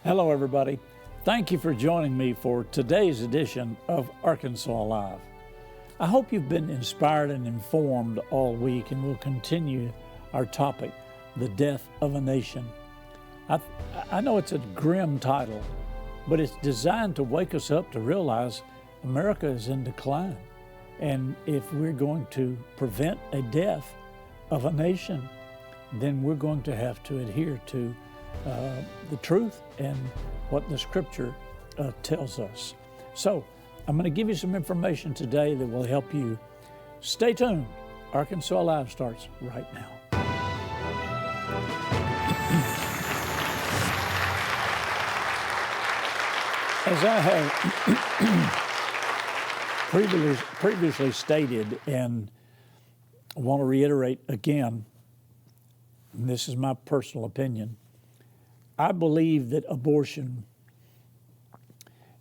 Hello, everybody. Thank you for joining me for today's edition of Arkansas Alive. I hope you've been inspired and informed all week, and we'll continue our topic, the death of a nation. I know it's a grim title, but it's designed to wake us up to realize America is in decline. And if we're going to prevent a death of a nation, then we're going to have to adhere to the truth and what the Scripture tells us. So I'm going to give you some information today that will help you. Stay tuned. Arkansas Live starts right now. As I have previously stated, and I want to reiterate again, and this is my personal opinion, I believe that abortion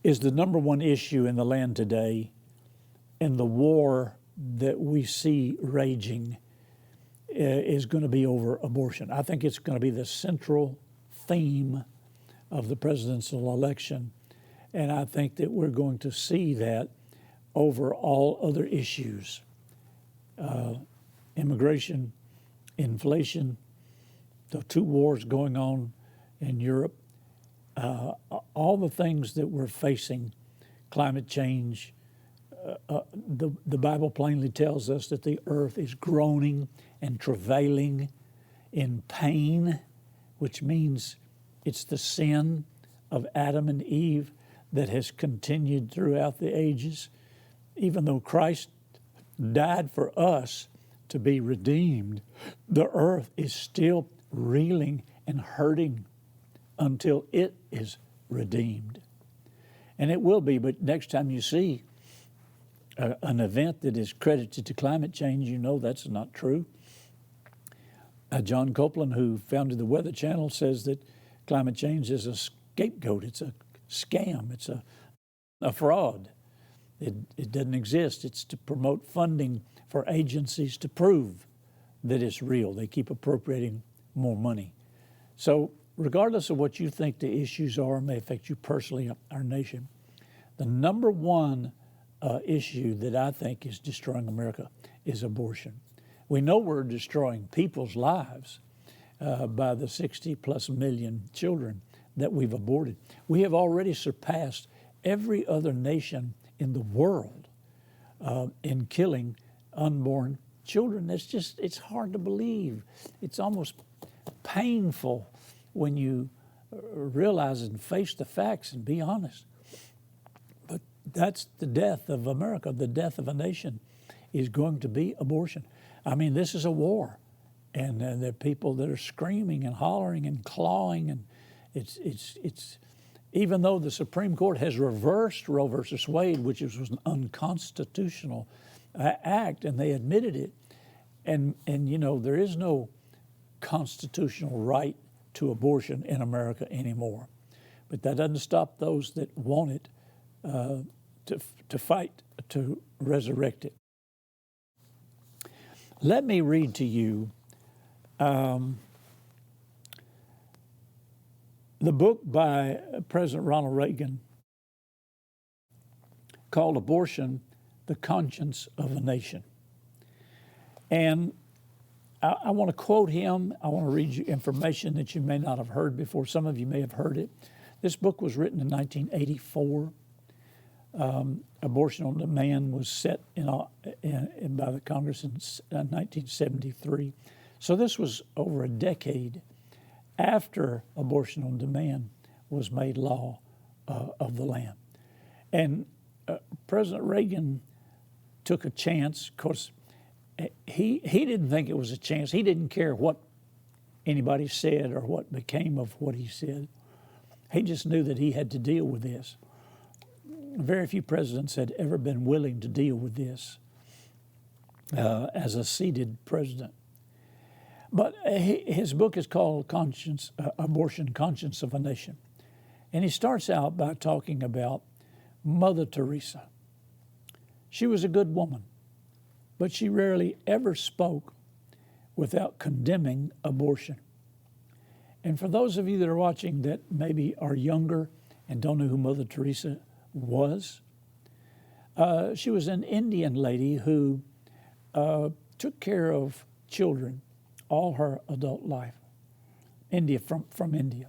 is the number one issue in the land today, and the war that we see raging is going to be over abortion. I think it's going to be the central theme of the presidential election, and I think that we're going to see that over all other issues. Immigration, inflation, the two wars going on in Europe, all the things that we're facing, climate change. The Bible plainly tells us that the earth is groaning and travailing in pain, which means it's the sin of Adam and Eve that has continued throughout the ages. Even though Christ died for us to be redeemed, the earth is still reeling and hurting until it is redeemed. And it will be, but next time you see an event that is credited to climate change, you know that's not true. John Copeland, who founded the Weather Channel, says that climate change is a scapegoat. It's a scam. It's a fraud. It doesn't exist. It's to promote funding for agencies to prove that it's real. They keep appropriating more money. So regardless of what you think the issues are, may affect you personally, our nation, the number one issue that I think is destroying America is abortion. We know we're destroying people's lives by the 60+ million children that we've aborted. We have already surpassed every other nation in the world in killing unborn children. It's hard to believe. It's almost painful when you realize and face the facts and be honest. But that's the death of America. The death of a nation is going to be abortion. I mean, this is a war, and there are people that are screaming and hollering and clawing, and it's even though the Supreme Court has reversed Roe versus Wade, which was an unconstitutional act, and they admitted it, and you know, there is no constitutional right to abortion in America anymore. But that doesn't stop those that want it to fight to resurrect it. Let me read to you the book by President Ronald Reagan called Abortion, the Conscience of a Nation. And I want to quote him. I want to read you information that you may not have heard before. Some of you may have heard it. This book was written in 1984. Abortion on demand was set by the Congress in 1973. So this was over a decade after abortion on demand was made law of the land. And President Reagan took a chance. Of course, he didn't think it was a chance. He didn't care what anybody said or what became of what he said. He just knew that he had to deal with this. Very few presidents had ever been willing to deal with this as a seated president. But his book is called Abortion, Conscience of a Nation. And he starts out by talking about Mother Teresa. She was a good woman, but she rarely ever spoke without condemning abortion. And for those of you that are watching that maybe are younger and don't know who Mother Teresa was, she was an Indian lady who took care of children all her adult life. From India.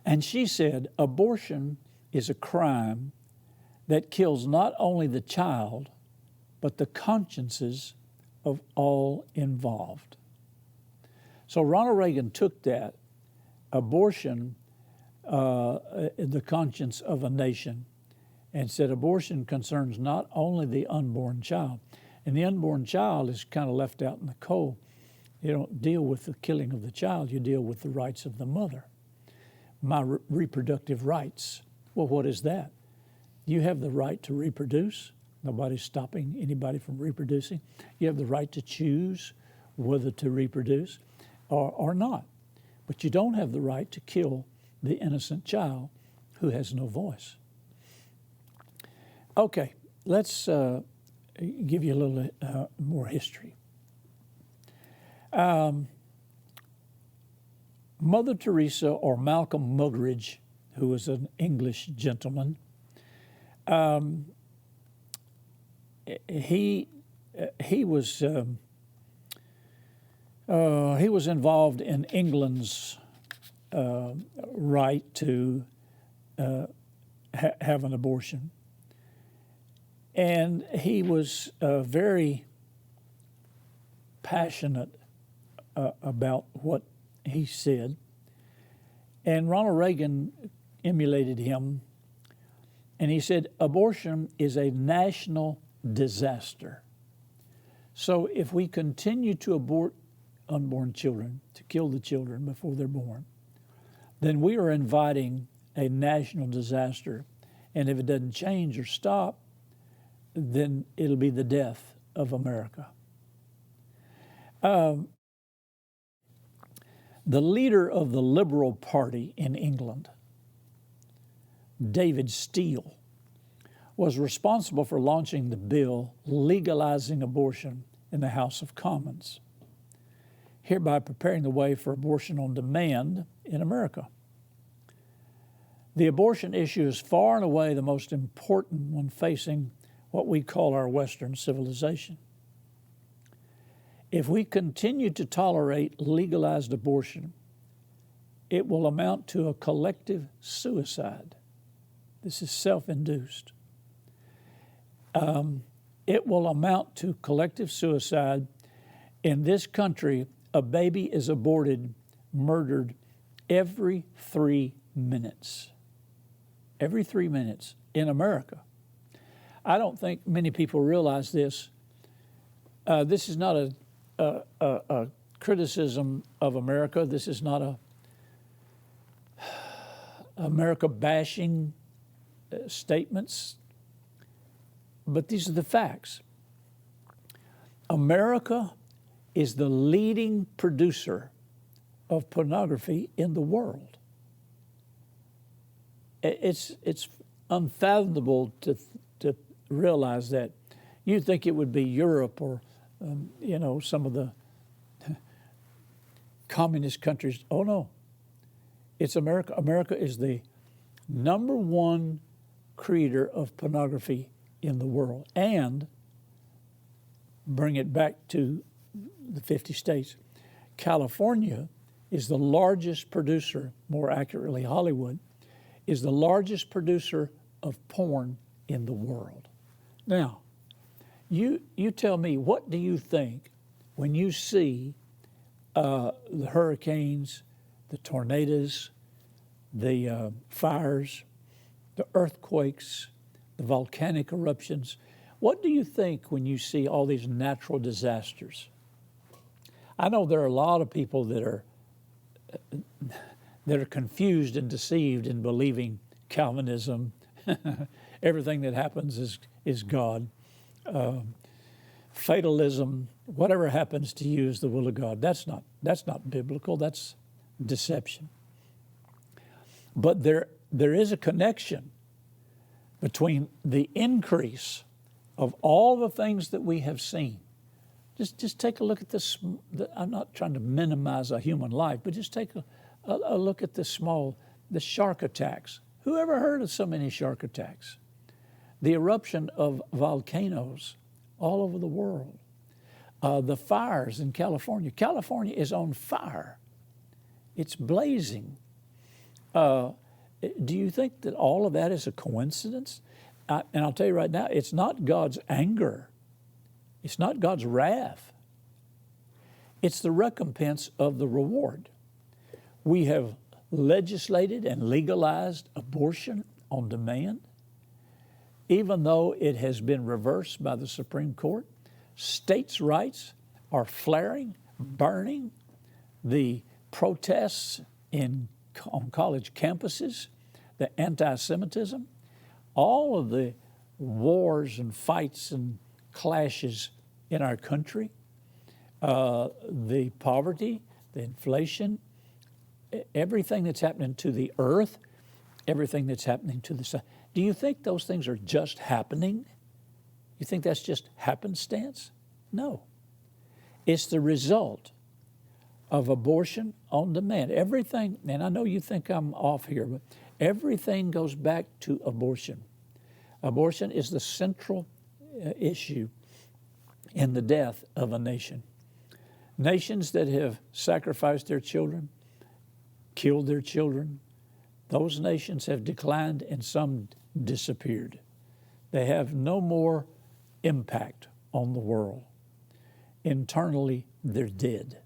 And she said, abortion is a crime that kills not only the child, but the consciences of all involved. So Ronald Reagan took that, abortion, the conscience of a nation, and said abortion concerns not only the unborn child, and the unborn child is kind of left out in the cold. You don't deal with the killing of the child, you deal with the rights of the mother. My reproductive rights. Well, what is that? You have the right to reproduce. Nobody's stopping anybody from reproducing. You have the right to choose whether to reproduce or not. But you don't have the right to kill the innocent child who has no voice. Okay, let's give you a little more history. Mother Teresa, or Malcolm Muggeridge, who was an English gentleman, he was involved in England's right to have an abortion, and he was very passionate about what he said. And Ronald Reagan emulated him, and he said, abortion is a national disaster. So if we continue to abort unborn children, to kill the children before they're born, then we are inviting a national disaster. And if it doesn't change or stop, then it'll be the death of America. The leader of the Liberal Party in England, David Steele, was responsible for launching the bill legalizing abortion in the House of Commons, hereby preparing the way for abortion on demand in America. The abortion issue is far and away the most important one facing what we call our Western civilization. If we continue to tolerate legalized abortion, it will amount to a collective suicide. This is self-induced. It will amount to collective suicide. In this country, a baby is aborted, murdered every 3 minutes. Every 3 minutes in America. I don't think many people realize this. This is not a criticism of America. This is not a America bashing statements, but these are the facts. America is the leading producer of pornography in the world. It's unfathomable to realize that. You'd think it would be Europe or some of the communist countries. Oh no, it's America. America is the number one creator of pornography in the world. And bring it back to the 50 states. California is the largest producer, more accurately Hollywood, is the largest producer of porn in the world. Now, you tell me, what do you think when you see the hurricanes, the tornadoes, the fires, the earthquakes, the volcanic eruptions? What do you think when you see all these natural disasters? I know there are a lot of people that are confused and deceived in believing Calvinism. Everything that happens is God. Fatalism, whatever happens to you is the will of God. That's not biblical. That's deception. But there is a connection between the increase of all the things that we have seen, Just take a look at this. I'm not trying to minimize a human life, but just take a look at the shark attacks. Who ever heard of so many shark attacks? The eruption of volcanoes all over the world. The fires in California. California is on fire. It's blazing. Do you think that all of that is a coincidence? And I'll tell you right now, it's not God's anger. It's not God's wrath. It's the recompense of the reward. We have legislated and legalized abortion on demand, even though it has been reversed by the Supreme Court. States' rights are flaring, burning. The protests on college campuses, the anti-Semitism, all of the wars and fights and clashes in our country, the poverty, the inflation, everything that's happening to the earth, everything that's happening to the sun. Do you think those things are just happening? You think that's just happenstance? No. It's the result of abortion on demand. Everything, and I know you think I'm off here, but everything goes back to abortion. Abortion is the central issue in the death of a nation. Nations that have sacrificed their children, killed their children, those nations have declined and some disappeared. They have no more impact on the world. Internally, they're dead.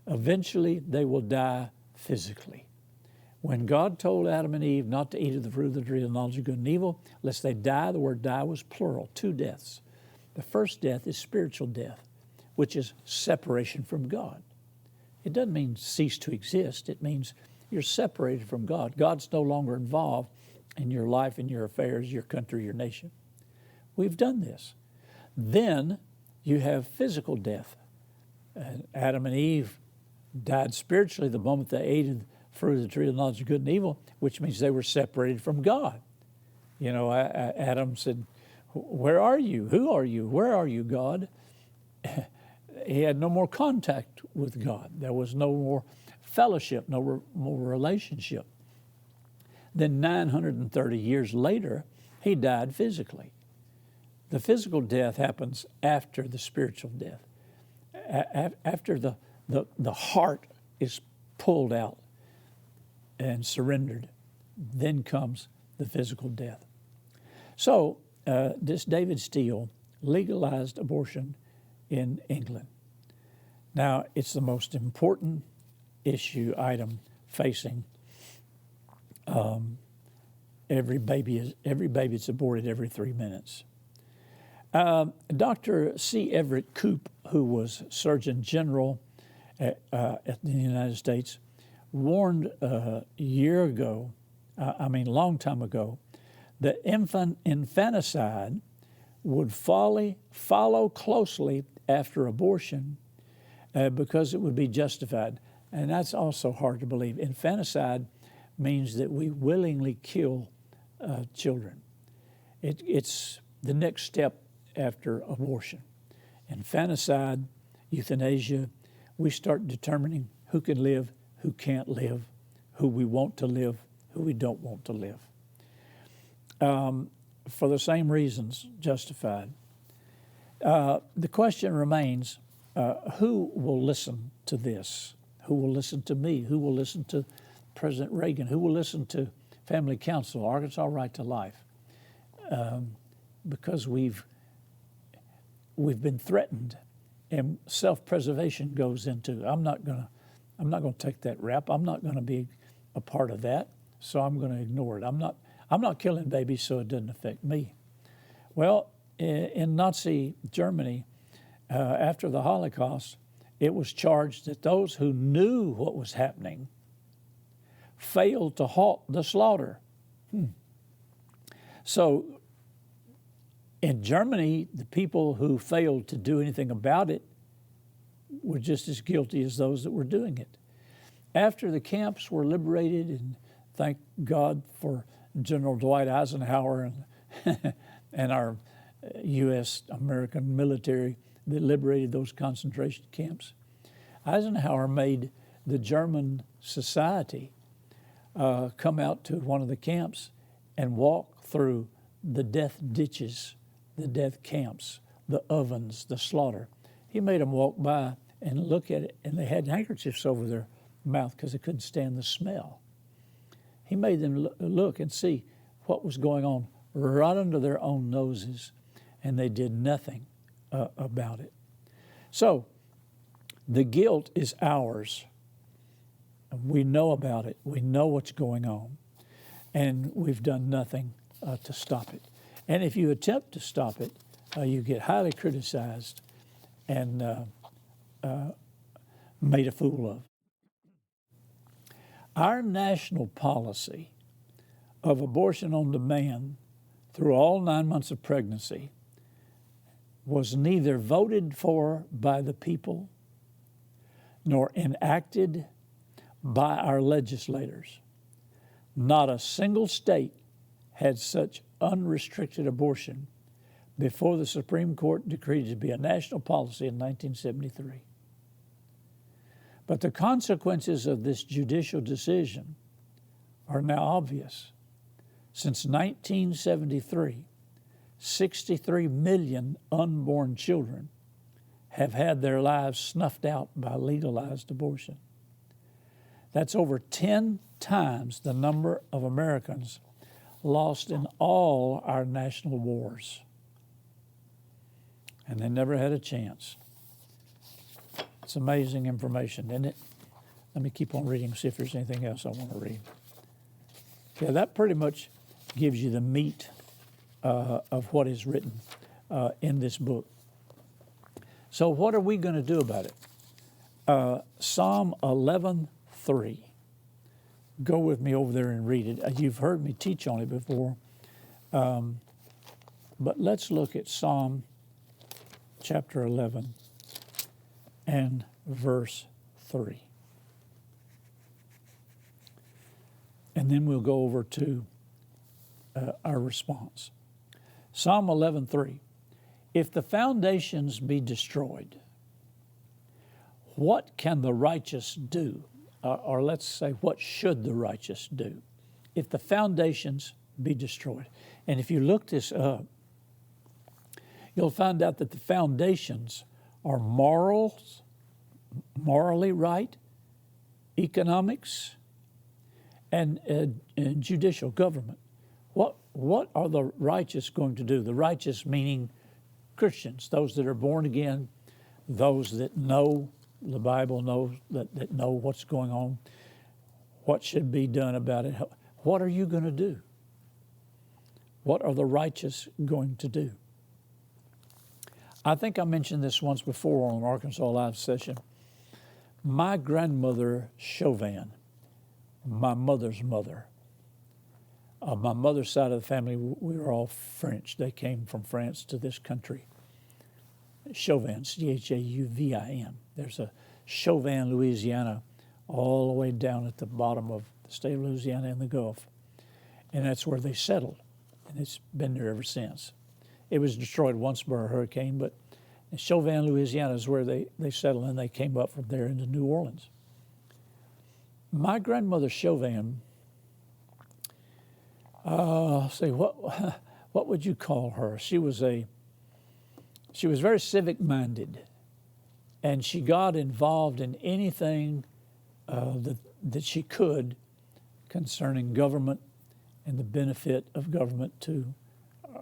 Eventually, they will die physically. When God told Adam and Eve not to eat of the fruit of the tree of the knowledge of good and evil, lest they die, the word die was plural, 2 deaths. The first death is spiritual death, which is separation from God. It doesn't mean cease to exist. It means you're separated from God. God's no longer involved in your life, in your affairs, your country, your nation. We've done this. Then you have physical death. Adam and Eve died spiritually the moment they ate of the fruit of the tree of the knowledge of good and evil, which means they were separated from God. You know, Adam said, "Where are you? Who are you? Where are you, God?" He had no more contact with God. There was no more fellowship, no more relationship. Then 930 years later, he died physically. The physical death happens after the spiritual death. After the heart is pulled out and surrendered, then comes the physical death. So this David Steele legalized abortion in England. Now, it's the most important item facing every baby that's aborted every 3 minutes. Dr. C. Everett Koop, who was Surgeon General at the United States, warned a long time ago, that infanticide would follow closely after abortion because it would be justified. And that's also hard to believe. Infanticide means that we willingly kill children. It's the next step after abortion. Infanticide, euthanasia, we start determining who can live, who can't live, who we want to live, who we don't want to live. For the same reasons, justified. The question remains, who will listen to this? Who will listen to me? Who will listen to President Reagan? Who will listen to Family Council, Arkansas Right to Life? Because we've been threatened, and self-preservation goes into, I'm not going to take that rap. I'm not going to be a part of that, so I'm going to ignore it. I'm not killing babies, so it doesn't affect me. Well, in Nazi Germany, after the Holocaust, it was charged that those who knew what was happening failed to halt the slaughter. So in Germany, the people who failed to do anything about it were just as guilty as those that were doing it. After the camps were liberated, and thank God for General Dwight Eisenhower and our U.S. American military that liberated those concentration camps. Eisenhower made the German society come out to one of the camps and walk through the death ditches, the death camps, the ovens, the slaughter. He made them walk by and look at it, and they had handkerchiefs over their mouth because they couldn't stand the smell. He made them look and see what was going on right under their own noses, and they did nothing about it. So the guilt is ours. We know about it. We know what's going on, and we've done nothing to stop it. And if you attempt to stop it, you get highly criticized and made a fool of. Our national policy of abortion on demand through all 9 months of pregnancy was neither voted for by the people nor enacted by our legislators. Not a single state had such unrestricted abortion before the Supreme Court decreed it to be a national policy in 1973. But the consequences of this judicial decision are now obvious. Since 1973, 63 million unborn children have had their lives snuffed out by legalized abortion. That's over 10 times the number of Americans lost in all our national wars. And they never had a chance. It's amazing information, isn't it? Let me keep on reading, see if there's anything else I want to read. Yeah, that pretty much gives you the meat of what is written in this book. So what are we going to do about it? Psalm 11:3. Go with me over there and read it. You've heard me teach on it before, but let's look at Psalm chapter 11 and verse 3. And then we'll go over to our response. Psalm 11:3. If the foundations be destroyed, what can the righteous do? Or let's say, what should the righteous do if the foundations be destroyed? And if you look this up, you'll find out that the foundations are morals, morally right, economics, and judicial government. What are the righteous going to do? The righteous meaning Christians, those that are born again, those that know the Bible, that know what's going on, what should be done about it. What are you going to do? What are the righteous going to do? I think I mentioned this once before on an Arkansas Live session. My grandmother, Chauvin, my mother's mother, my mother's side of the family, we were all French. They came from France to this country. Chauvin, Chauvin. There's a Chauvin, Louisiana, all the way down at the bottom of the state of Louisiana in the Gulf. And that's where they settled. And it's been there ever since. It was destroyed once by a hurricane, but Chauvin, Louisiana is where they settled, and they came up from there into New Orleans. My grandmother Chauvin, what would you call her? She was very civic-minded, and she got involved in anything that she could concerning government and the benefit of government to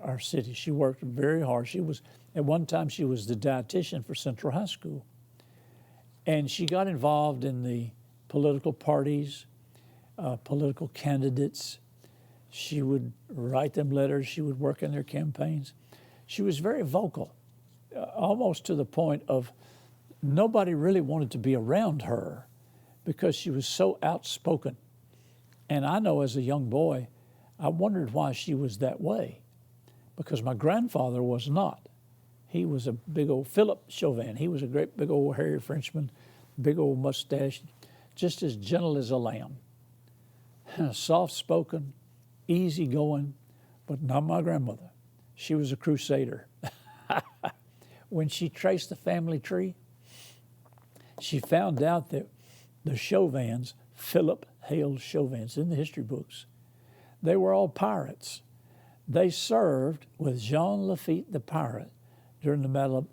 our city. She worked very hard. At one time, she was the dietitian for Central High School, and she got involved in the political parties, political candidates. She would write them letters. She would work in their campaigns. She was very vocal, almost to the point of nobody really wanted to be around her because she was so outspoken. And I know as a young boy, I wondered why she was that way, because my grandfather was not. He was a big old Philip Chauvin. He was a great big old hairy Frenchman, big old mustache, just as gentle as a lamb. Soft-spoken, easy-going, but not my grandmother. She was a crusader. when she traced the family tree, she found out that the Chauvins, Philip Hale Chauvins, in the history books, they were all pirates. They served with Jean Lafitte the pirate during the Battle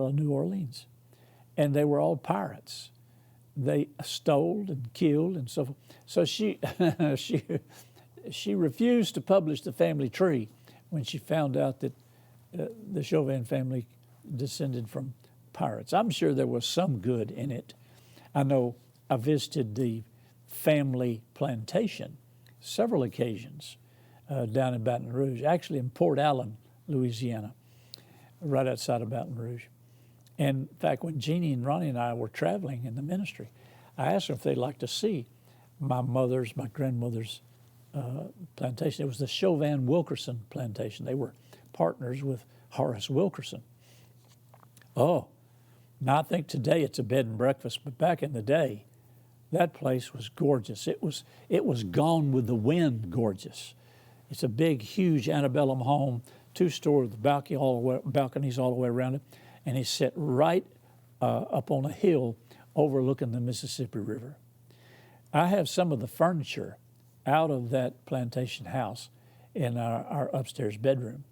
of New Orleans, and they were all pirates. They stole and killed and so forth. So she refused to publish the family tree when she found out that the Chauvin family descended from pirates. I'm sure there was some good in it. I know I visited the family plantation several occasions down in Baton Rouge, actually in Port Allen, Louisiana, right outside of Baton Rouge. And in fact, when Jeannie and Ronnie and I were traveling in the ministry, I asked them if they'd like to see my grandmother's plantation. It was the Chauvin Wilkerson plantation. They were partners with Horace Wilkerson. Oh, now I think today it's a bed and breakfast, but back in the day, that place was gorgeous. It was Gone with the Wind gorgeous. It's a big, huge antebellum home, 2-story with balconies all the way around it, and it's set right up on a hill overlooking the Mississippi River. I have some of the furniture out of that plantation house in our upstairs bedroom.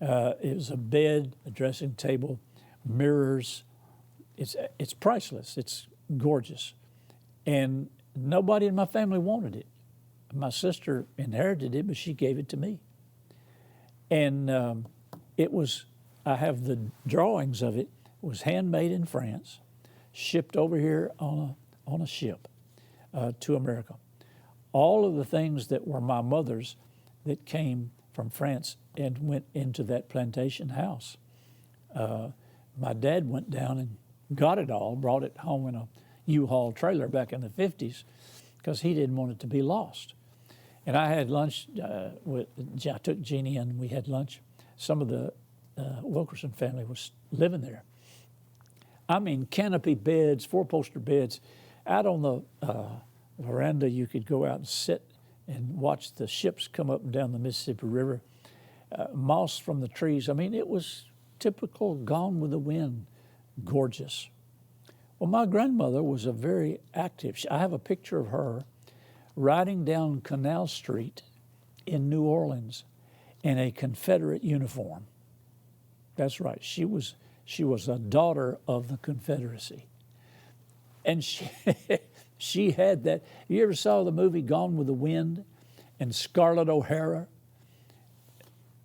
It was a bed, a dressing table, mirrors. It's priceless. It's gorgeous. And nobody in my family wanted it. My sister inherited it, but she gave it to me. And I have the drawings of it. It was handmade in France, shipped over here on a ship to America. All of the things that were my mother's that came from France and went into that plantation house. My dad went down and got it all, brought it home in a U-Haul trailer back in the 50s because he didn't want it to be lost. And I had lunch I took Jeannie and we had lunch. Some of the Wilkerson family was living there. I mean, canopy beds, 4-poster beds. Out on the veranda, you could go out and sit and watch the ships come up and down the Mississippi River. Moss from the trees. I mean, it was typical Gone with the Wind, gorgeous. Well, my grandmother was a very active. I have a picture of her riding down Canal Street in New Orleans in a Confederate uniform. That's right. She was a daughter of the Confederacy. And she had that. You ever saw the movie Gone with the Wind and Scarlett O'Hara?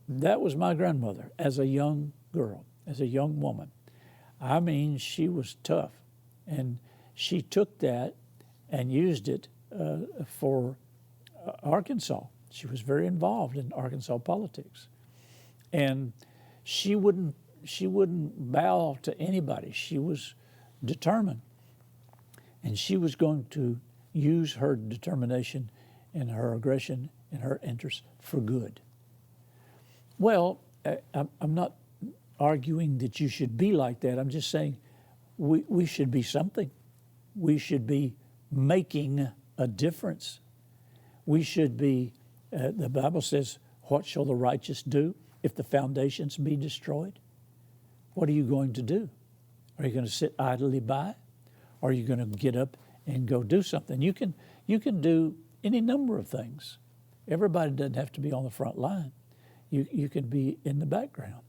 That was my grandmother as a young girl, as a young woman. I mean, she was tough. And she took that and used it for Arkansas. She was very involved in Arkansas politics. And she wouldn't bow to anybody. She was determined. And she was going to use her determination and her aggression and her interest for good. Well, I'm not arguing that you should be like that. I'm just saying we should be something. We should be making a difference. We should be, the Bible says, what shall the righteous do if the foundations be destroyed? What are you going to do? Are you going to sit idly by? Or are you going to get up and go do something? You can do any number of things. Everybody doesn't have to be on the front line. You can be in the background.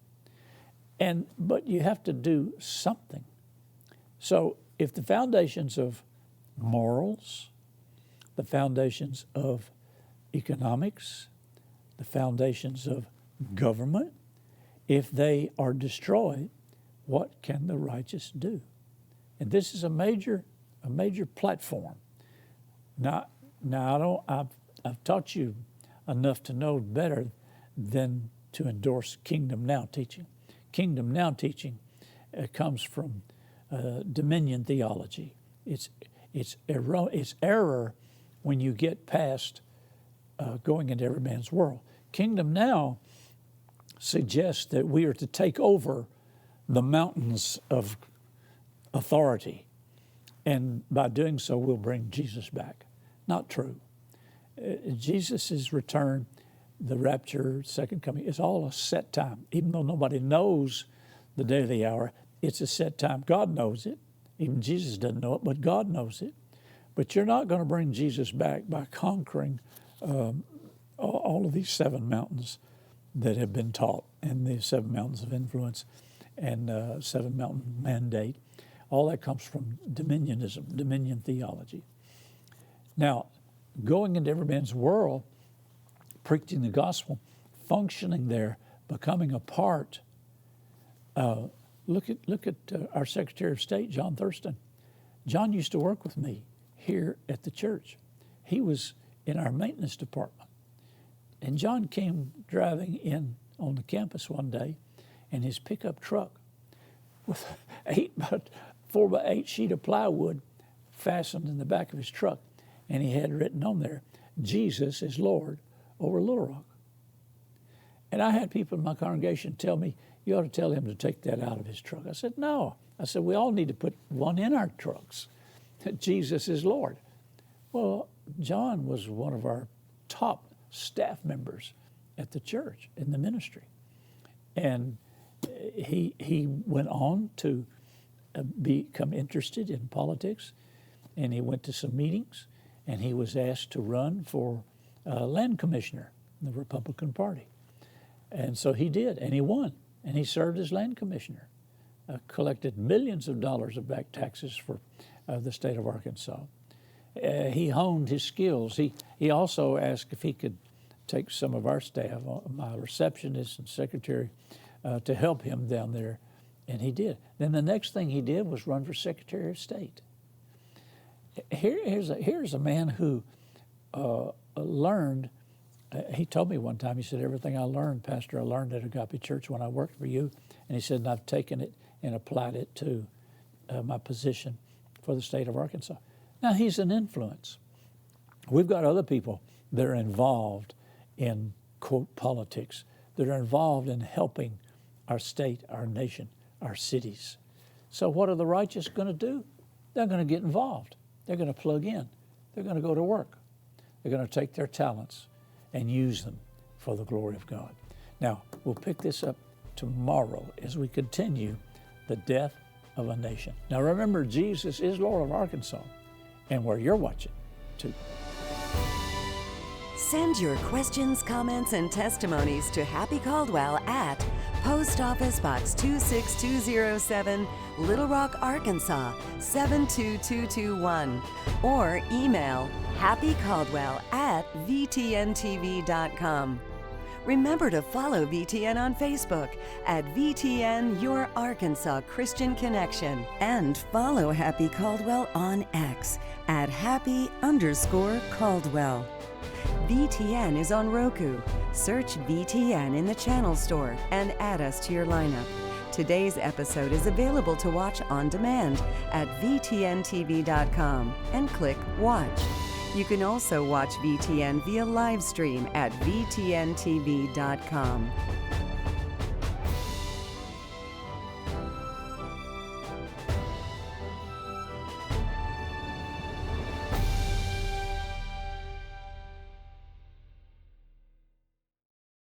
But you have to do something. So if the foundations of morals, the foundations of economics, the foundations of government, if they are destroyed, what can the righteous do? And this is a major platform. Now I've taught you enough to know better than to endorse Kingdom Now teaching. Kingdom Now teaching comes from dominion theology. It's error when you get past going into every man's world. Kingdom Now suggests that we are to take over the mountains of authority, and by doing so, we'll bring Jesus back. Not true. Jesus' return, the rapture, second coming, is all a set time. Even though nobody knows the day or the hour. It's a set time. God knows it. Even Jesus doesn't know it, but God knows it. But you're not going to bring Jesus back by conquering all of these 7 mountains that have been taught, and the 7 mountains of influence and 7 mountain mandate. All that comes from dominionism, dominion theology. Now, going into every man's world, preaching the gospel, functioning there, becoming a part. Look at our Secretary of State, John Thurston. John used to work with me here at the church. He was in our maintenance department. And John came driving in on the campus one day in his pickup truck with 4x8 sheet of plywood fastened in the back of his truck. And he had written on there, Jesus is Lord over Little Rock. And I had people in my congregation tell me, you ought to tell him to take that out of his truck. I said, no. I said, we all need to put one in our trucks. Jesus is Lord. Well, John was one of our top staff members at the church in the ministry. And he went on to become interested in politics, and he went to some meetings, and he was asked to run for land commissioner in the Republican Party. And so he did, and he won, and he served as land commissioner, collected millions of dollars of back taxes for the state of Arkansas. He honed his skills. He also asked if he could take some of our staff, my receptionist and secretary, to help him down there, and he did. Then the next thing he did was run for Secretary of State. Here's a man who learned. He told me one time, he said, everything I learned, Pastor, I learned at Agape Church when I worked for you. And he said, and I've taken it and applied it to my position for the state of Arkansas. Now, he's an influence. We've got other people that are involved in, quote, politics, that are involved in helping our state, our nation, our cities. So what are the righteous going to do? They're going to get involved. They're going to plug in. They're going to go to work. They're going to take their talents and use them for the glory of God. Now, we'll pick this up tomorrow as we continue the death of a nation. Now, remember, Jesus is Lord of Arkansas, and where you're watching, too. Send your questions, comments, and testimonies to Happy Caldwell at Post Office Box 26207, Little Rock, Arkansas 72221, or email happycaldwell@vtntv.com. Remember to follow VTN on Facebook at VTN Your Arkansas Christian Connection, and follow Happy Caldwell on X at Happy_Caldwell. VTN is on Roku. Search VTN in the channel store and add us to your lineup. Today's episode is available to watch on demand at VTNTV.com and click Watch. You can also watch VTN via live stream at VTNTV.com.